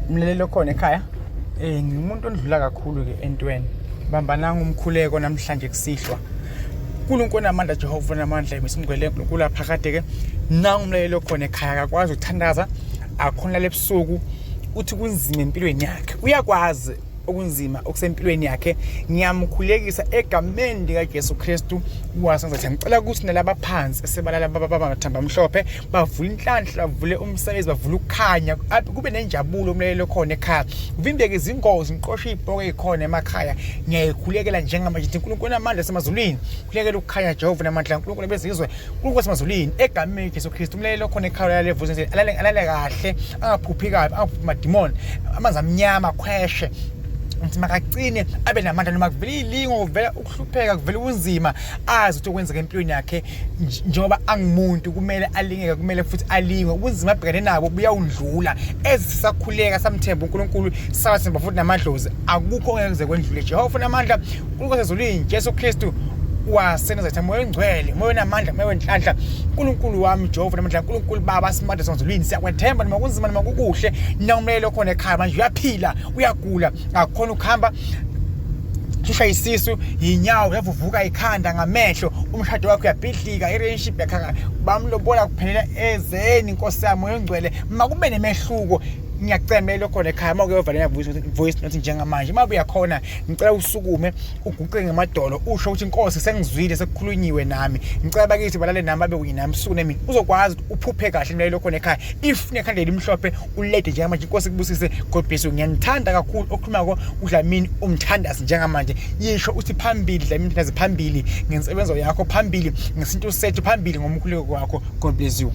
Mlelelo khona ekhaya ngimuntu ondlula kakhulu ke entweni bambana ngumkhuleko namhlanje kusihlwa uNkulunkulu namandla Jehova namandla emisingcwele uNkulunkulu aphakade ke nangumlelelo khona ekhaya akwazi ukuthandaza akhona lebusuku uthi kunzima empilweni yakhe uyakwazi okunzima okusempilweni yakhe ngiyamkhulekisa egameni likaJesu Kristu wasenza ngicela ukuthi nalaba phansi esebalala bathamba mhlophe bavula inhlanhla bavule umsebenzi bavula ukukhanya kube nenjabulo umlelelo khona ekhaya uvimbeke izingozi ngiqosha ibhoke ekhona emakhaya ngiyayikhulekela njengamanje uNkulunkulu namandla semazulwini khulekela ukukhanya Jehova namandla uNkulunkulu bezizwe uNkulunkulu semazulwini egameni likaJesu Kristu umlelelo khona ekhaya levuze alale kahle angaphuphi kabi angaphuphi madimoni amanzi amnyama khweshe ngithi makagcine abe namandla noma kuvela ilingo kuvela ukuhlupheka kuvela ubunzima azi ukuthi okwenzeka empilweni yakhe njengoba angimuntu kumele alingeke kumele futhi alingwe ubunzima abhekane nabo buyawundlula esisakhuleka samthemba uNkulunkulu sabathemba futhi namadlozi akukho ongeke kwendlule Jehova namandla uNkulunkulu sezulwini Jesu Kristu waseNazaretha moya engcwele moya namandla moya enhlanhla uNkulunkulu wami Jehova namandla uNkulunkulu baba simandla sezulwini siyakwethemba noma kunzima noma kukuhle nawumlelo khona ekhaya manje uyaphila uyagula akukhona ukuhamba ushaya isisu inyawo yavuvuka ikhanda ngamehlo umshado wakho uyabhidlika irelationship yakhe bamlobola kuphelela ezeni inkosi yami moya engcwele makube nemehluko ngiyacemela khona ekhaya makuyovala voice nothi njengamanje mabe uyakhona ngicela usukume uguqe ngemadolo usho ukuthi inkosi sengizwile sekukhulunyiwe nami ngicela bakithi balale nami babe kunye nami sune mina uzokwazi uphuphe kahle mlelo khona ekhaya if nekhandela imhlophe ulede njengamanje inkosi kubusise God bless you ngiyanithanda kakhulu okhuluma uDlamini umthandazi njengamanje yisho uthi phambili Dlamini nazi phambili ngensebenzo yakho phambili ngesinto sethu phambili ngomkhuleko wakho God bless you.